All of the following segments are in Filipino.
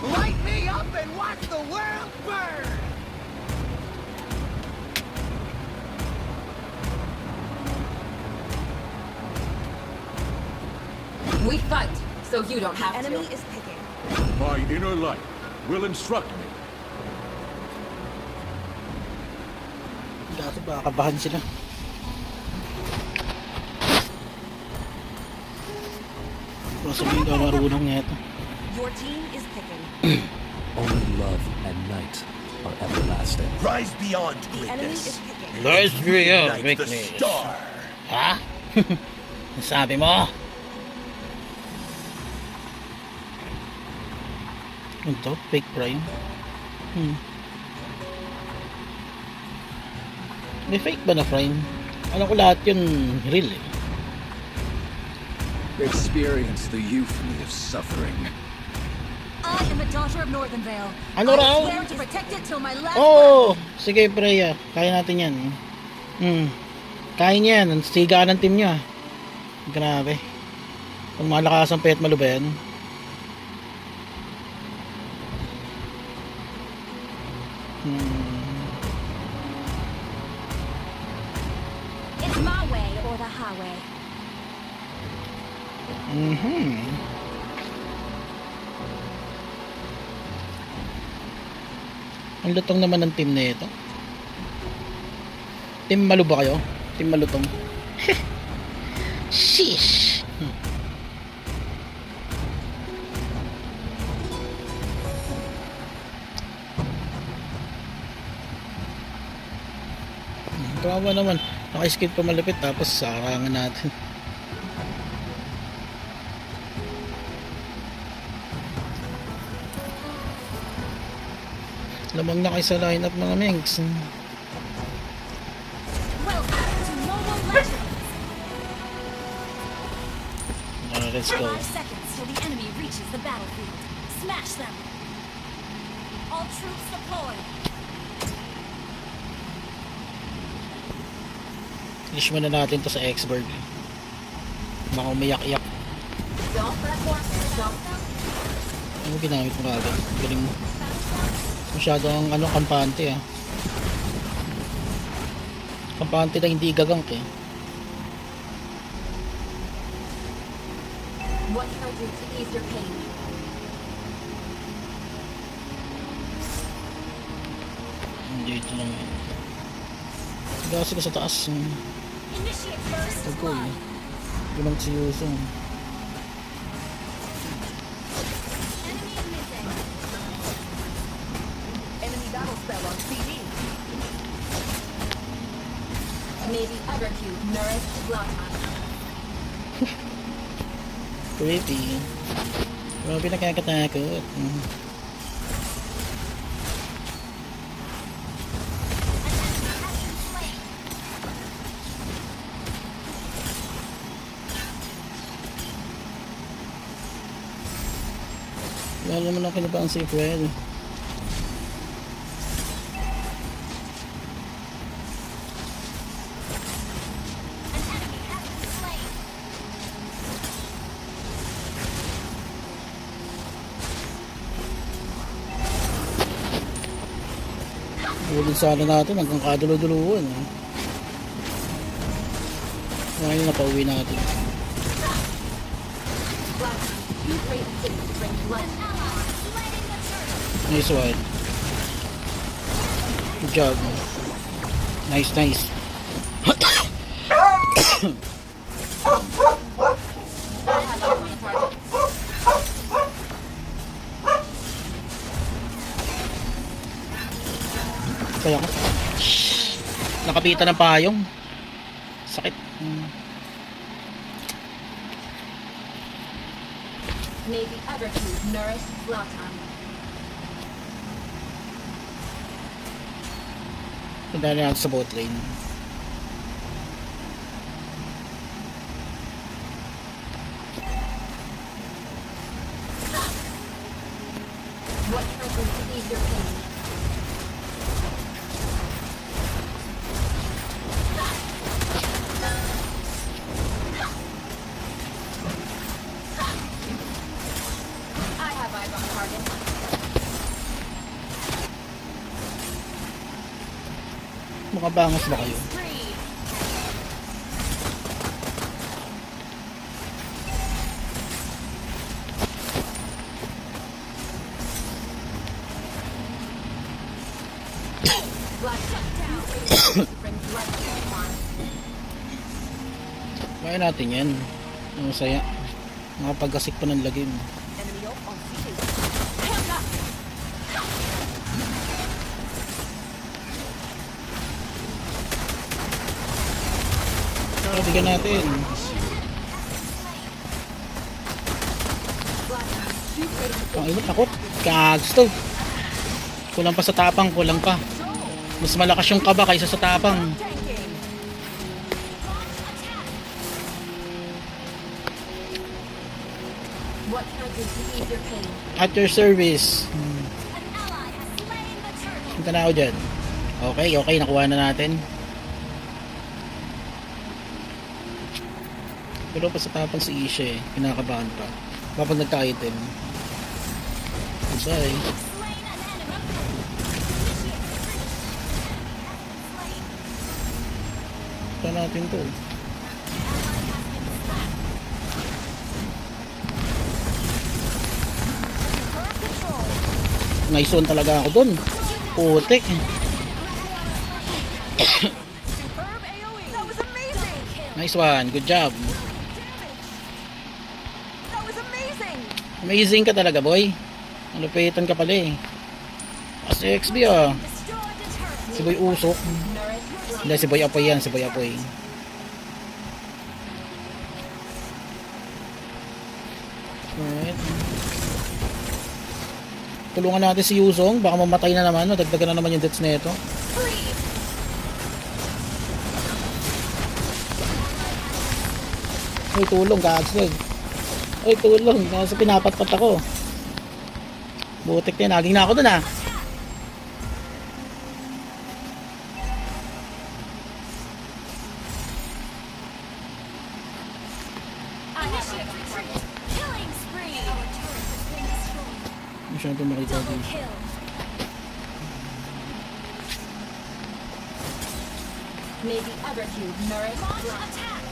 Light me up and watch the world burn! We fight, so you don't have Enemy to. is picking. My inner light will instruct me. Dati ba kabahan sila. Kung sabihin ka marunong nga ito. Your team is picking. Only love and night are everlasting. Rise beyond The enemy greatness. is picking. Lord Rio, Ignite the weakness. star. Ha? Sabi mo? Ano to? Fake prime? May fake ba na prime? Alam ko lahat yun real eh. Experience the euphony of suffering. I am a daughter of Northern Vale. Ano I raw? swear to protect it till my last Oh! Sige Freya, kaya natin yan. Kaya niya yan, ang siga ng team niya. Grabe. Kung malakas ang pet malo ba yan? It's my way or the highway. Ang lutong naman ng team na ito. Team Malu ba kayo? Team Malutong. Sheesh. Kawawa naman. Naka-skip pa malapit tapos sarangan natin. Lamang na kayo sa lineup mga Mengs. Welcome to Mobile Legends. Let's go. 5 seconds till the enemy reaches the battlefield. Smash them. All troops deployed. Finish muna natin to sa X-Bird. Baka umiyak-iyak. Don't let warfare don't. Ano ginamit mo agad? Galing mo. Masyadong kampante ah. Kampante na hindi gagank eh. What can I do to ease your pain? Hindi ito lang eh. Gasi ka sa taas. Initiate first Tagko blood. eh. Gulang si Yuso. Enemy missing. Enemy battle spell on CD. Maybe Evercube nourished Zlatan. Pretty. Grabe nakakatakot. Wala naman ako kinabang si Fred. Ulit sana natin hanggang kadulo-duluan eh. Ngayon na pauwi natin. Zlatan, you create a city to bring blood. Nice one. Good job. Nice, nice. Kaya ko. Nakapitan ng payong. Sakit. Maybe Evercube nourished Zlatan. Punta na natin sa bot lane. What can I do to ease your pain? I have eyes on target. Makabangas ba kayo? Spree. Blood shut down. Bring blood to the one. Kaya natin yan. Ang masaya. Makapagkasik pa ng lagim. Enemy ult on C2. Hands up. Pero bigyan natin. Ang init ako. Kagsto. Kulang pa sa tapang. Kulang pa. Mas malakas yung kaba kaysa sa tapang. Tanking. What can I do to ease your pain? At your service. An ally has slain the turtle. Punta na ako dyan. Okay, okay. Nakuha na natin. Pero pa sa tapang si Isha eh. Kinakabahan pa. Kapag nagka-item. Goodbye. Slain an enemy. Punta natin to. Nice one talaga ako dun. Putik. Superb AoE. That was amazing. Nice one. Good job. That was amazing. Amazing ka talaga, boy. Malupitan ka pala eh. Kasi XB ah. Destroyed the turtle. Si Boy Usok. Hindi, si Boy Apoy yan. Si Boy Apoy. Alright. Tulungan natin si Yuzong. Baka mamatay na naman. No? Dagdagan na naman yung deaths na ito. Freeze. Ay, tulong. Kaagstag. Ay, tulong. Kasi pinapatpat ako. Butik na yun. Naging na ako dun ah. Initiate retreat. Killing spree. Our turret has been destroyed. Masyado makita Double dito. kill. May the other two nourish Launch blood. attack.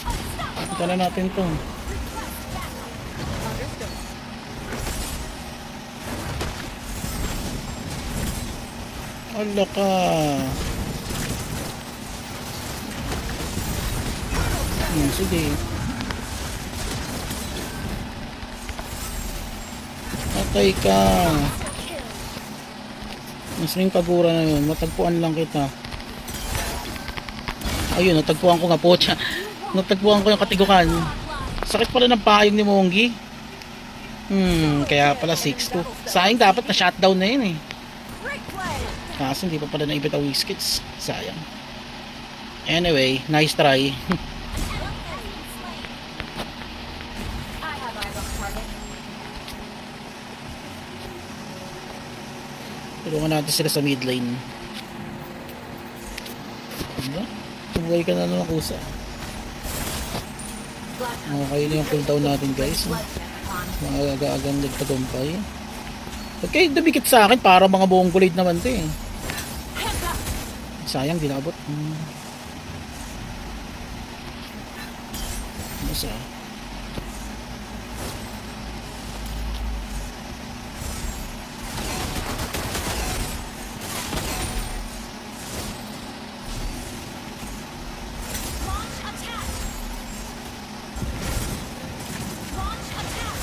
Unstoppable. Punta na natin to. Request backup. Understood. Ala ka. Sige. Patay ka. Kill. Mas ring pagura na yun. Matagpuan lang kita. Ayun, natagpuan ko nga po siya. Natagpuan ko yung katigukan. Sakit pala ng payong ni Mongi. Kaya pala 6-2. Sayang dapat na shutdown na yun eh. Replay. Kaso hindi pa pala naibit ang whiskets. Sayang. Anyway, nice try. I have eyes on target. Tulungan natin sila sa mid lane. Diba? Tubuhay ka na ng kusa. Blood. Okay na yung cooldown natin guys. Blood to the one. Mga aga-agang nagtagumpay. Okay, dumikit sa akin para mga buong gulid naman to eh. Sayang, di naabot. Masa. Launch attack. Launch attack.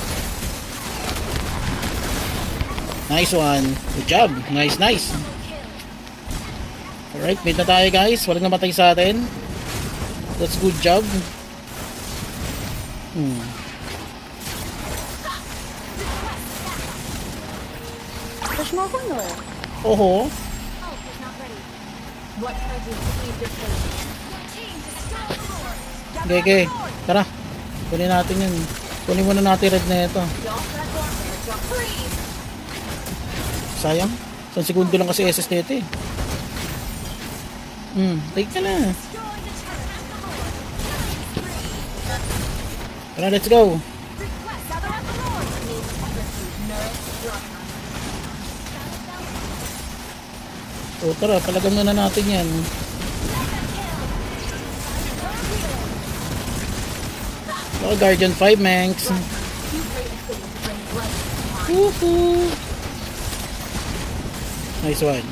Nice one. Good job. Nice, nice. Double kill. Alright, mid na tayo guys. Walang namatay sa atin. That's good job. Oho. Ult is not ready. What can I do to ease your pain? Your team destroyed the Lord. Okay, okay. Tara. Kunin natin yun. Kunin muna natin red na ito. Don't let warfare jump. Freeze. Sayang. 1 segundo lang kasi SS nito eh. Take ka na. Destroy the turret at the Lord. Tara, let's go. Request gather at the Lord. May the other two nourish O tara, palagan na natin yan. Oh, Guardian 5, Manx. Woohoo! Nice one.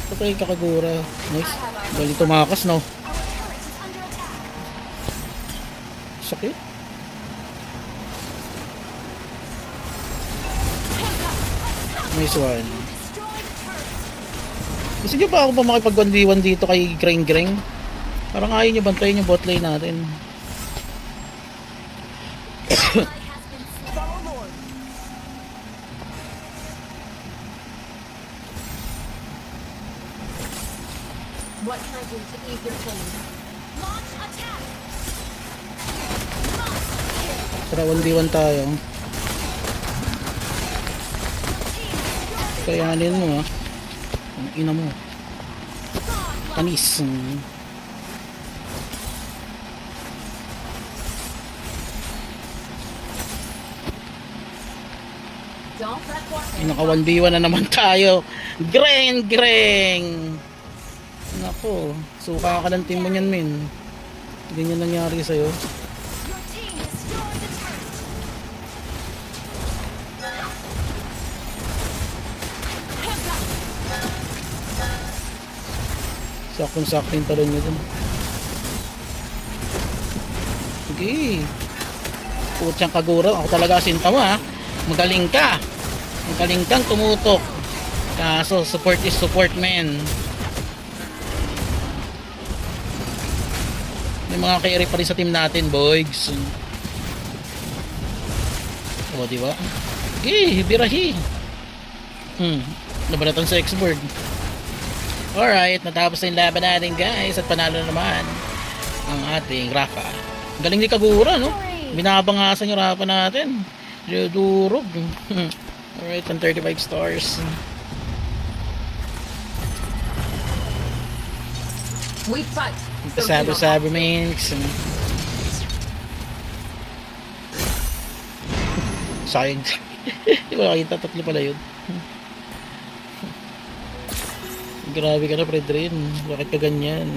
Ito pa yung Kakagura. Nice. Galing tumakas, no? Sakit. Nice one. Gusto nyo ba ako pa makipag 1v1 dito kay Greng Greng? Parang ayaw nyo bantayin yung bot lane natin. What can I do to ease your pain? Launch attack. Tara, 1v1 tayo. Kayanin mo ah. Ang ina mo. Panis. Don't let what Naka 1v1 na naman tayo. Greng Greng. Nako, suka ka ng team mo niyan, min. Ganyan nangyari sa'yo. Your team destroyed the turret. Saktong-sakto yung talon niya dun. Sige. Putsang Kagura. Ako talaga sinta mo ha. Magaling ka. Magaling kang tumutok. Kaso support is support, man. May mga carry pa rin sa team natin, boys. O, diba? Okay, birahi. Nabalatan sa X-board. Alright, natapos na yung laban natin, guys. At panalo na naman ang ating Rafa. Galing ni Kagura, no? Binabangasan yung Rafa natin. Durog. Alright, 35 stars. we fight. Sabi mix. Sayang. Di ba nakita? Tatlo pala yun. Grabe ka na, Fred Rin. Bakit ka ganyan?